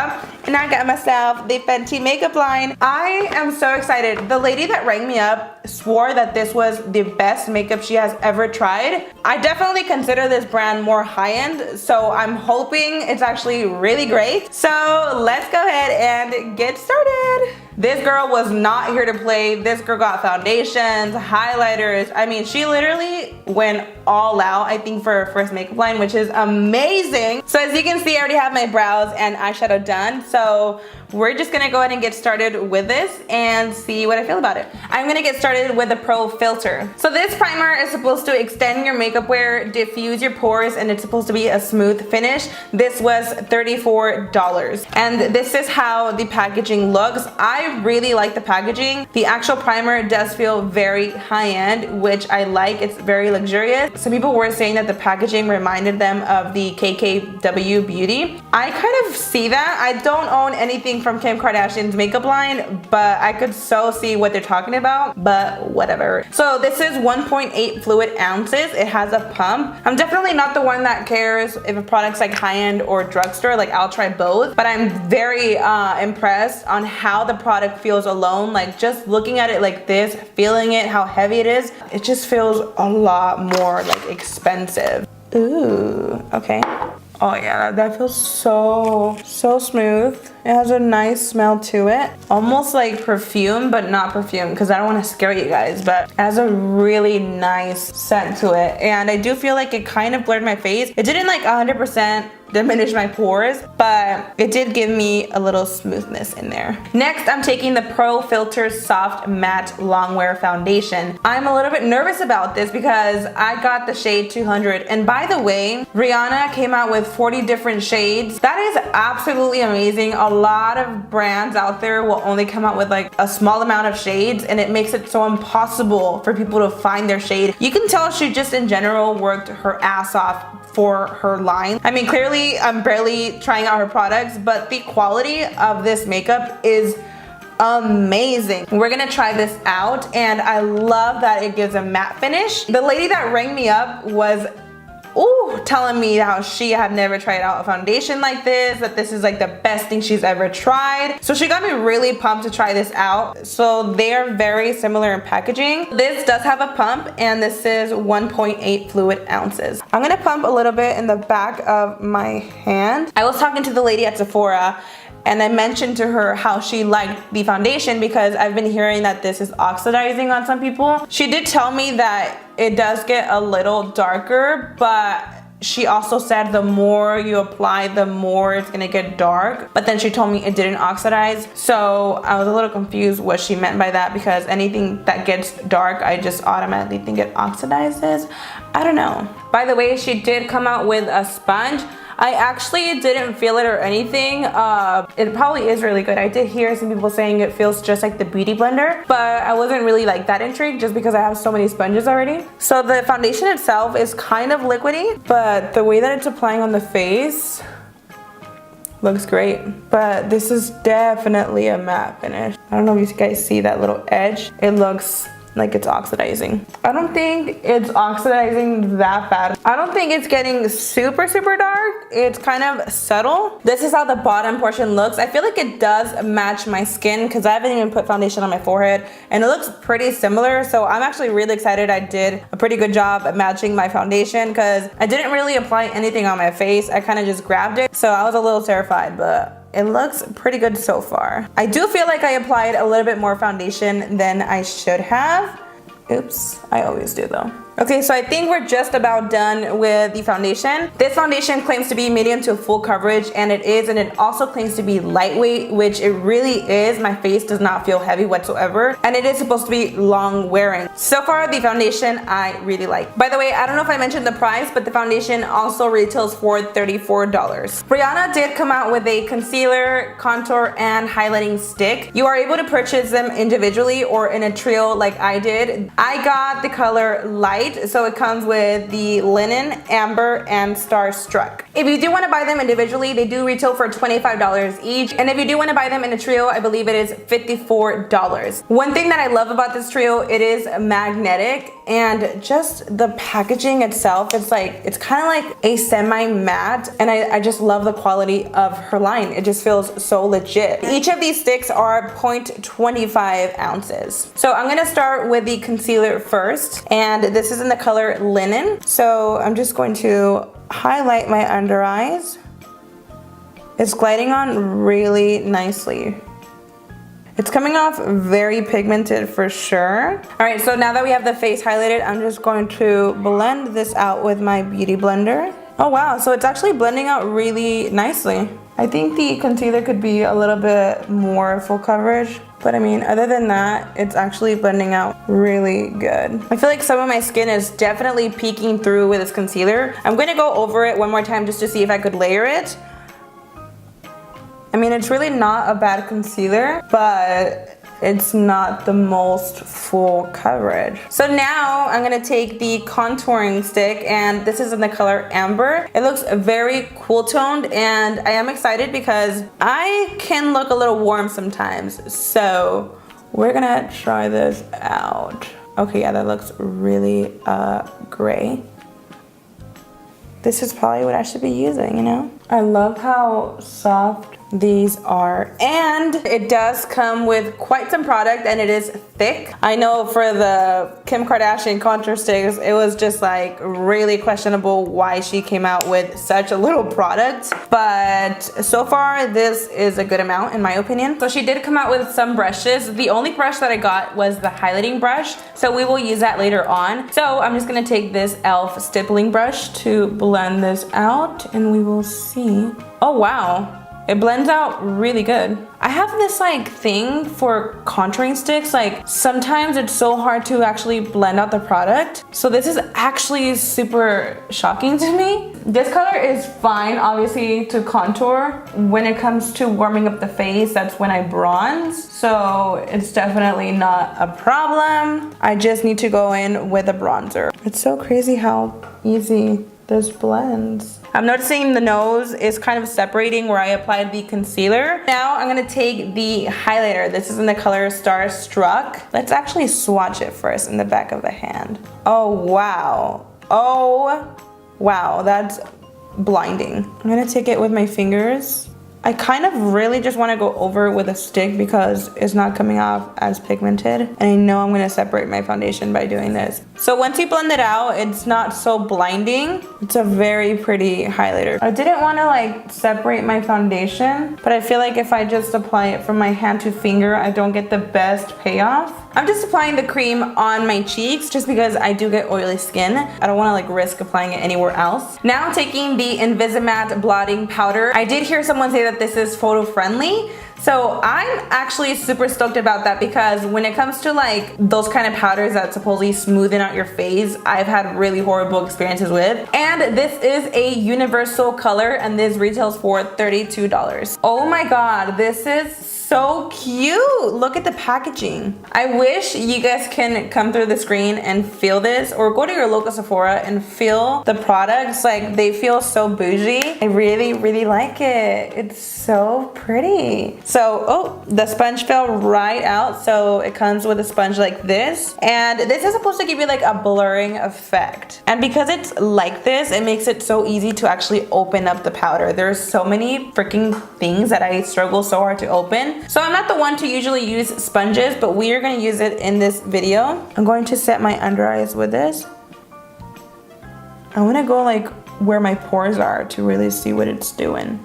Sephora and I got myself the Fenty makeup line. I am so excited. The lady that rang me up swore that this was the best makeup she has ever tried. I definitely consider this brand more high-end, so I'm hoping it's actually really great. So let's go ahead and get started. This girl was not here to play. This girl got foundations, highlighters. I mean, she literally went all out, I think, for her first makeup line, which is amazing. So as you can see, I already have my brows and eyeshadow done. So we're just gonna go ahead and get started with this and see what I feel about it. I'm gonna get started with the Pro Filter. So this primer is supposed to extend your makeup wear, diffuse your pores, and it's supposed to be a smooth finish. This was $34. And this is how the packaging looks. I really like the packaging. The actual primer does feel very high-end, which I like. It's very luxurious. Some people were saying that the packaging reminded them of the KKW Beauty. I kind of see that. I don't own anything from Kim Kardashian's makeup line, but I could so see what they're talking about, but whatever. So this is 1.8 fluid ounces. It has a pump. I'm definitely not the one that cares if a product's like high-end or drugstore. Like, I'll try both, but I'm very impressed on how the product feels alone. Like, just looking at it like this, feeling it, how heavy it is, it just feels a lot more like expensive. Ooh, okay. Oh yeah, that feels so smooth. It has a nice smell to it. Almost like perfume, but not perfume, because I don't want to scare you guys, but it has a really nice scent to it. And I do feel like it kind of blurred my face. It didn't like 100% diminish my pores, but it did give me a little smoothness in there. Next, I'm taking the Pro Filter Soft Matte Longwear Foundation. I'm a little bit nervous about this because I got the shade 200. And by the way, Rihanna came out with 40 different shades. That is absolutely amazing. A lot of brands out there will only come out with like a small amount of shades, and it makes it so impossible for people to find their shade. You can tell she just in general worked her ass off for her line. I mean, clearly I'm barely trying out her products, but the quality of this makeup is amazing. We're gonna try this out, and I love that it gives a matte finish. The lady that rang me up was telling me how she had never tried out a foundation like this, that this is like the best thing she's ever tried. So she got me really pumped to try this out. So they're very similar in packaging. This does have a pump, and this is 1.8 fluid ounces. I'm gonna pump a little bit in the back of my hand. I was talking to the lady at Sephora, and I mentioned to her how she liked the foundation because I've been hearing that this is oxidizing on some people. She did tell me that it does get a little darker, but she also said the more you apply, the more it's gonna get dark. But then she told me it didn't oxidize. So I was a little confused what she meant by that, because anything that gets dark, I just automatically think it oxidizes. I don't know. By the way, she did come out with a sponge. I actually didn't feel it or anything. It probably is really good. I did hear some people saying it feels just like the Beauty Blender, but I wasn't really like that intrigued just because I have so many sponges already. So the foundation itself is kind of liquidy, but the way that it's applying on the face looks great. But this is definitely a matte finish. I don't know if you guys see that little edge. It looks like it's oxidizing. I don't think it's oxidizing that bad. I don't think it's getting super dark. It's kind of subtle. This is how the bottom portion looks. I feel like it does match my skin because I haven't even put foundation on my forehead, and it looks pretty similar. So I'm actually really excited. I did a pretty good job at matching my foundation because I didn't really apply anything on my face. I kind of just grabbed it. So I was a little terrified, but it looks pretty good so far. I do feel like I applied a little bit more foundation than I should have. Oops, I always do though. Okay, so I think we're just about done with the foundation. This foundation claims to be medium to full coverage, and it is, and it also claims to be lightweight, which it really is. My face does not feel heavy whatsoever, and it is supposed to be long wearing. So far, the foundation I really like. By the way, I don't know if I mentioned the price, but the foundation also retails for $34. Rihanna did come out with a concealer, contour, and highlighting stick. You are able to purchase them individually or in a trio like I did. I got the color Light white. So it comes with the linen, amber, and starstruck. If you do want to buy them individually, they do retail for $25 each. And if you do want to buy them in a trio, I believe it is $54. One thing that I love about this trio, it is magnetic, and just the packaging itself, it's kind of like a semi-matte, and I just love the quality of her line. It just feels so legit. Each of these sticks are 0.25 ounces. So I'm gonna start with the concealer first, and this is in the color Linen. So I'm just going to highlight my under eyes. It's gliding on really nicely. It's coming off very pigmented for sure. All right, so now that we have the face highlighted, I'm just going to blend this out with my beauty blender. Oh wow, so it's actually blending out really nicely. I think the concealer could be a little bit more full coverage, but I mean, other than that, it's actually blending out really good. I feel like some of my skin is definitely peeking through with this concealer. I'm gonna go over it one more time just to see if I could layer it. I mean, it's really not a bad concealer, but it's not the most full coverage. So now I'm gonna take the contouring stick, and this is in the color Amber. It looks very cool toned, and I am excited because I can look a little warm sometimes. So we're gonna try this out. Okay, yeah, that looks really gray. This is probably what I should be using, you know? I love how soft these are, and it does come with quite some product, and it is thick. I know for the Kim Kardashian contour sticks, it was just like really questionable why she came out with such a little product, but so far this is a good amount in my opinion. So she did come out with some brushes. The only brush that I got was the highlighting brush, so we will use that later on. So I'm just gonna take this e.l.f. stippling brush to blend this out, and we will see. Oh wow, it blends out really good. I have this like thing for contouring sticks, like sometimes it's so hard to actually blend out the product. So this is actually super shocking to me. This color is fine, obviously, to contour. When it comes to warming up the face, that's when I bronze. So it's definitely not a problem. I just need to go in with a bronzer. It's so crazy how easy this blends. I'm noticing the nose is kind of separating where I applied the concealer. Now I'm gonna take the highlighter. This is in the color Starstruck. Let's actually swatch it first in the back of the hand. Oh wow. Oh wow, that's blinding. I'm gonna take it with my fingers. I kind of really just want to go over it with a stick because it's not coming off as pigmented, and I know I'm going to separate my foundation by doing this. So once you blend it out, it's not so blinding. It's a very pretty highlighter. I didn't want to like separate my foundation, but I feel like if I just apply it from my hand to finger, I don't get the best payoff. I'm just applying the cream on my cheeks just because I do get oily skin. I don't want to like risk applying it anywhere else. Now I'm taking the Invisimatte blotting powder. I did hear someone say that this is photo friendly. So I'm actually super stoked about that because when it comes to like those kind of powders that supposedly smoothen out your face, I've had really horrible experiences with. And this is a universal color, and this retails for $32. Oh my god, this is so cute. Look at the packaging. I wish you guys can come through the screen and feel this, or go to your local Sephora and feel the products. Like, they feel so bougie. I really, really like it. It's so pretty. So, oh, the sponge fell right out. So it comes with a sponge like this. And this is supposed to give you like a blurring effect. And because it's like this, it makes it so easy to actually open up the powder. There's so many freaking things that I struggle so hard to open. So I'm not the one to usually use sponges, but we are going to use it in this video. I'm going to set my under eyes with this. I want to go like where my pores are to really see what it's doing.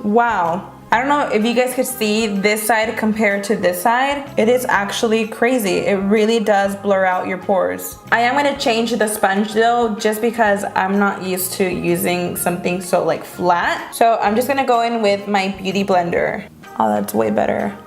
Wow. I don't know if you guys could see this side compared to this side. It is actually crazy. It really does blur out your pores. I am going to change the sponge though, just because I'm not used to using something so like flat. So I'm just going to go in with my beauty blender. Oh, that's way better.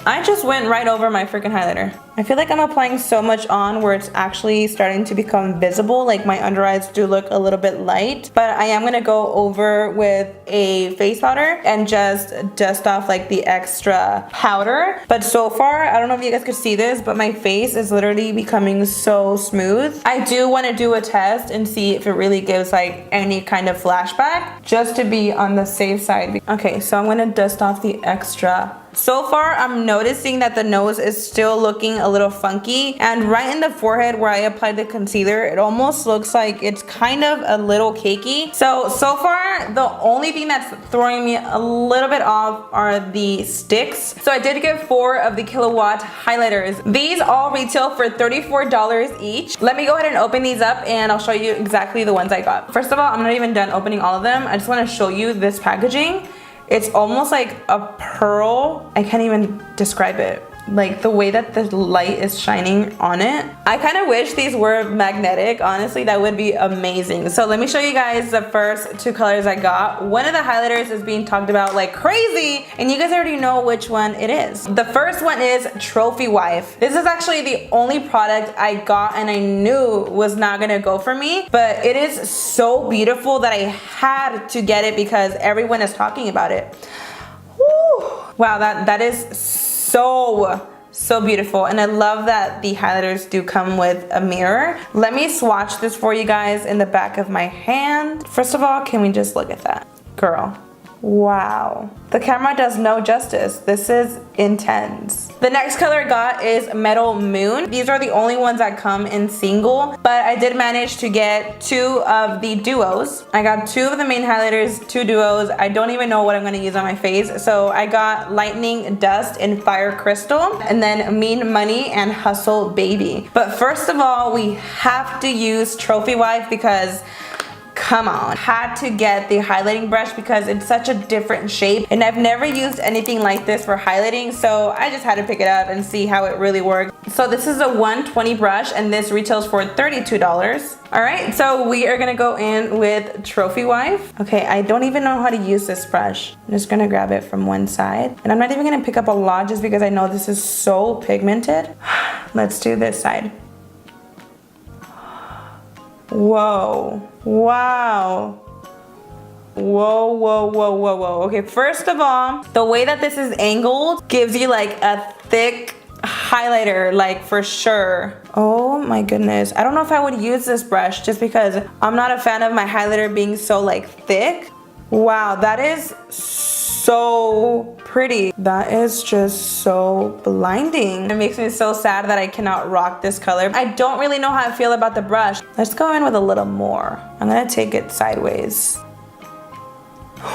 I just went right over my freaking highlighter. I feel like I'm applying so much on where it's actually starting to become visible. Like my under eyes do look a little bit light, but I am gonna go over with a face powder and just dust off like the extra powder. But so far, I don't know if you guys could see this, but my face is literally becoming so smooth. I do want to do a test and see if it really gives like any kind of flashback, just to be on the safe side. Okay, so I'm gonna dust off the extra. So far, I'm noticing that the nose is still looking a little funky, and right in the forehead where I applied the concealer, it almost looks like it's kind of a little cakey. So far, the only thing that's throwing me a little bit off are the sticks. So I did get 4 of the Kilowatt highlighters. These all retail for $34 each. Let me go ahead and open these up and I'll show you exactly the ones I got. First of all, I'm not even done opening all of them. I just want to show you this packaging. It's almost like a pearl. I can't even describe it. Like the way that the light is shining on it. I kind of wish these were magnetic. Honestly, that would be amazing. So let me show you guys the first 2 colors I got. One of the highlighters is being talked about like crazy, and you guys already know which one it is. The first one is Trophy Wife. This is actually the only product I got and I knew was not gonna go for me, but it is so beautiful that I had to get it because everyone is talking about it. Woo. Wow, that is so beautiful, and I love that the highlighters do come with a mirror. Let me swatch this for you guys in the back of my hand. First of all, can we just look at that? Girl, wow. The camera does no justice. This is intense. The next color I got is Metal Moon. These are the only ones that come in single, but I did manage to get 2 of the duos. I got 2 of the main highlighters, 2 duos. I don't even know what I'm gonna use on my face. So I got Lightning Dust and Fire Crystal, and then Mean Money and Hustle Baby. But first of all, we have to use Trophy Wife because come on, had to get the highlighting brush because it's such a different shape, and I've never used anything like this for highlighting, so I just had to pick it up and see how it really works. So this is a 120 brush, and this retails for $32. All right, so we are gonna go in with Trophy Wife. Okay, I don't even know how to use this brush. I'm just gonna grab it from one side, and I'm not even gonna pick up a lot just because I know this is so pigmented. Let's do this side. Whoa. Wow. Whoa. Okay, first of all, the way that this is angled gives you like a thick highlighter, like for sure. Oh my goodness. I don't know if I would use this brush just because I'm not a fan of my highlighter being so like thick. Wow, that is so pretty. That is just so blinding. It makes me so sad that I cannot rock this color. I don't really know how I feel about the brush. Let's go in with a little more. I'm gonna take it sideways.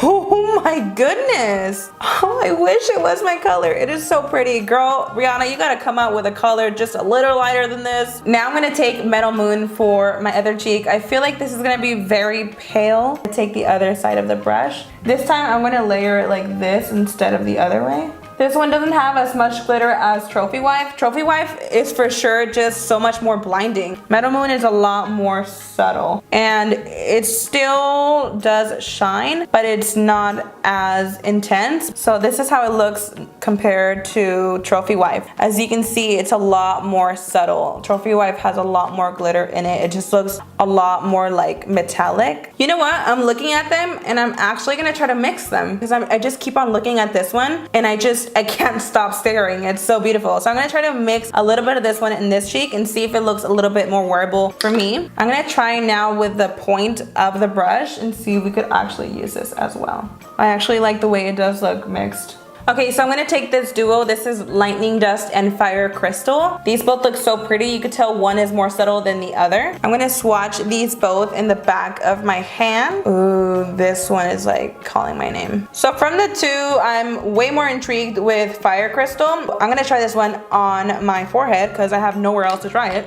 Oh my goodness. Oh, I wish it was my color. It is so pretty. Girl, Rihanna, you gotta come out with a color just a little lighter than this. Now I'm gonna take Metal Moon for my other cheek. I feel like this is gonna be very pale. Take the other side of the brush. This time I'm gonna layer it like this instead of the other way. This one doesn't have as much glitter as Trophy Wife. Trophy Wife is for sure just so much more blinding. Metal Moon is a lot more subtle, and it still does shine, but it's not as intense. So this is how it looks compared to Trophy Wife. As you can see, it's a lot more subtle. Trophy Wife has a lot more glitter in it. It just looks a lot more like metallic. You know what? I'm looking at them and I'm actually gonna try to mix them because I just keep on looking at this one and I can't stop staring. It's so beautiful. So I'm gonna try to mix a little bit of this one in this cheek and see if it looks a little bit more wearable for me. I'm gonna try now with the point of the brush and see if we could actually use this as well. I actually like the way it does look mixed. Okay, so I'm gonna take this duo. This is Lightning Dust and Fire Crystal. These both look so pretty. You could tell one is more subtle than the other. I'm gonna swatch these both in the back of my hand. Ooh, this one is like calling my name. So from the two, I'm way more intrigued with Fire Crystal. I'm gonna try this one on my forehead because I have nowhere else to try it.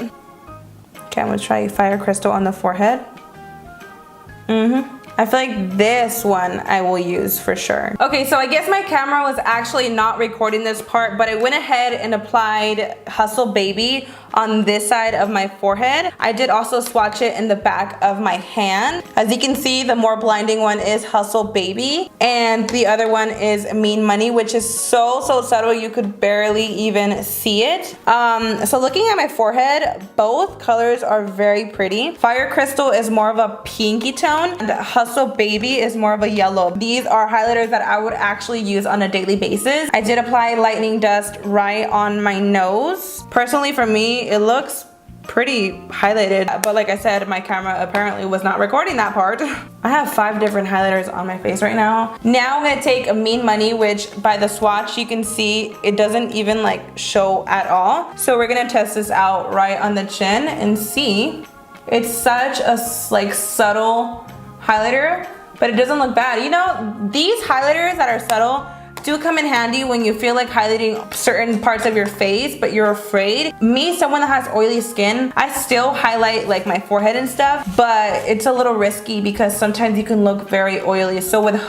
Okay, I'm gonna try Fire Crystal on the forehead. I feel like this one I will use for sure. Okay, so I guess my camera was actually not recording this part, but I went ahead and applied Hustle Baby on this side of my forehead. I did also swatch it in the back of my hand. As you can see, the more blinding one is Hustle Baby, and the other one is Mean Money, which is so subtle you could barely even see it. So looking at my forehead, both colors are very pretty. Fire Crystal is more of a pinky tone, and Hustle Baby is more of a yellow. These are highlighters that I would actually use on a daily basis. I did apply Lightning Dust right on my nose. Personally, for me, it looks pretty highlighted, but like I said, my camera apparently was not recording that part. I have 5 different highlighters on my face right now. Now I'm gonna take a Mean Money, which by the swatch you can see it doesn't even like show at all. So we're gonna test this out right on the chin and see. It's such a like subtle highlighter, but it doesn't look bad. You know, these highlighters that are subtle do come in handy when you feel like highlighting certain parts of your face but you're afraid. Me, someone that has oily skin, I still highlight like my forehead and stuff, but it's a little risky because sometimes you can look very oily. So with with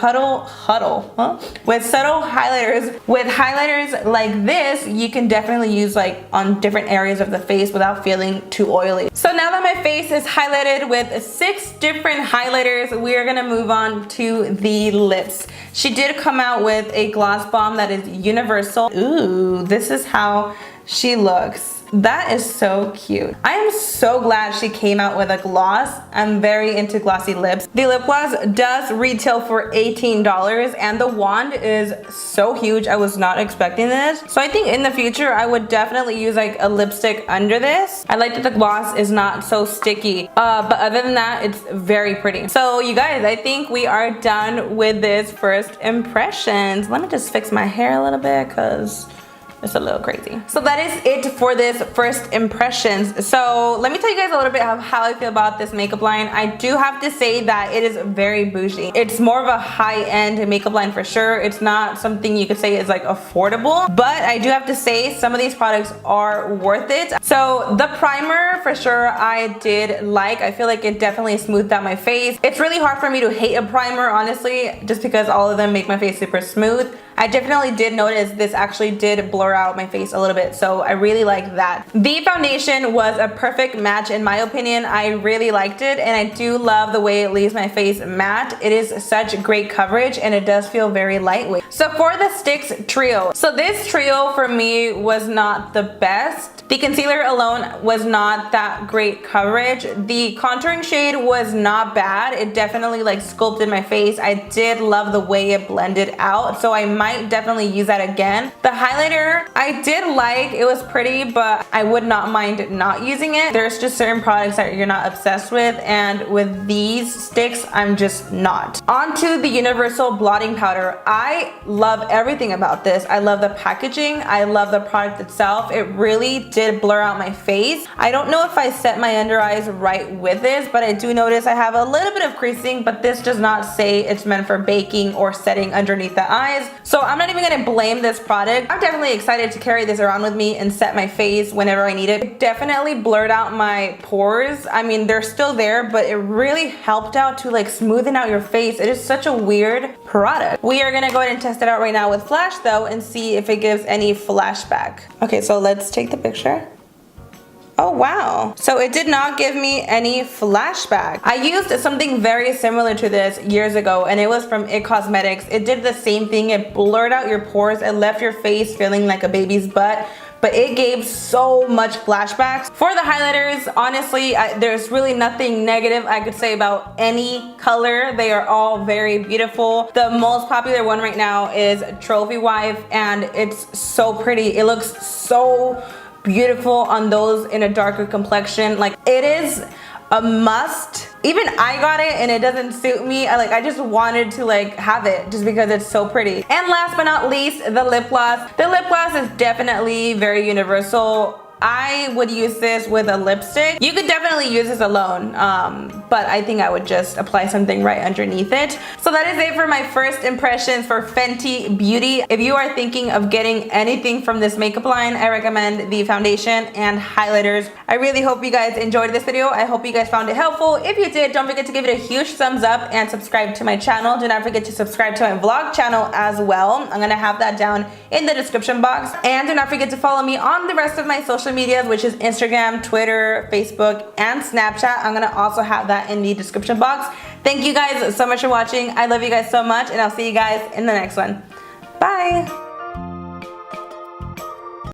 subtle highlighters, with highlighters like this, you can definitely use like on different areas of the face without feeling too oily. So now that my face is highlighted with 6 different highlighters, we are gonna move on to the lips. She did come out with a gloss bomb that is universal. Ooh, this is how she looks. That is so cute. I am so glad she came out with a gloss. I'm very into glossy lips. The lip gloss does retail for $18 and the wand is so huge. I was not expecting this. So I think in the future I would definitely use like a lipstick under this. I like that the gloss is not so sticky. But other than that, it's very pretty. So you guys, I think we are done with this first impressions. Let me just fix my hair a little bit because it's a little crazy. So that is it for this first impressions. So let me tell you guys a little bit of how I feel about this makeup line. I do have to say that it is very bougie. It's more of a high-end makeup line for sure. It's not something you could say is like affordable, but I do have to say some of these products are worth it. So the primer for sure I did like. I feel like it definitely smoothed out my face. It's really hard for me to hate a primer, honestly, just because all of them make my face super smooth. I definitely did notice this actually did blur out my face a little bit, so I really like that. The foundation was a perfect match in my opinion. I really liked it, and I do love the way it leaves my face matte. It is such great coverage, and it does feel very lightweight. So for the sticks trio, so this trio for me was not the best. The concealer alone was not that great coverage. The contouring shade was not bad. It definitely like sculpted my face. I did love the way it blended out, so I might definitely use that again. The highlighter I did like. It was pretty, but I would not mind not using it. There's just certain products that you're not obsessed with, and with these sticks I'm just not. Onto the universal blotting powder. I love everything about this. I love the packaging. I love the product itself. It really did blur out my face. I don't know if I set my under eyes right with this, but I do notice I have a little bit of creasing, but this does not say it's meant for baking or setting underneath the eyes. So I'm not even gonna blame this product. I'm definitely excited to carry this around with me and set my face whenever I need it. It definitely blurred out my pores. I mean, they're still there, but it really helped out to like smoothen out your face. It is such a weird product. We are gonna go ahead and test it out right now with flash though and see if it gives any flashback. Okay, so let's take the picture. Oh wow, so it did not give me any flashback. I used something very similar to this years ago, and it was from IT Cosmetics. It did the same thing. It blurred out your pores. It left your face feeling like a baby's butt, but it gave so much flashbacks. For the highlighters, honestly, there's really nothing negative I could say about any color. They are all very beautiful. The most popular one right now is Trophy Wife, and it's so pretty. It looks so beautiful on those in a darker complexion. Like, it is a must. Even I got it and it doesn't suit me. I just wanted to like have it just because it's so pretty. And last but not least, the lip gloss. The lip gloss is definitely very universal. I would use this with a lipstick. You could definitely use this alone, but I think I would just apply something right underneath it. So that is it for my first impressions for Fenty Beauty. If you are thinking of getting anything from this makeup line, I recommend the foundation and highlighters. I really hope you guys enjoyed this video. I hope you guys found it helpful. If you did, don't forget to give it a huge thumbs up and subscribe to my channel. Do not forget to subscribe to my vlog channel as well. I'm gonna have that down in the description box. And do not forget to follow me on the rest of my social medias, which is Instagram, Twitter, Facebook, and Snapchat. I'm gonna also have that in the description box. Thank you guys so much for watching. I love you guys so much, and I'll see you guys in the next one. Bye.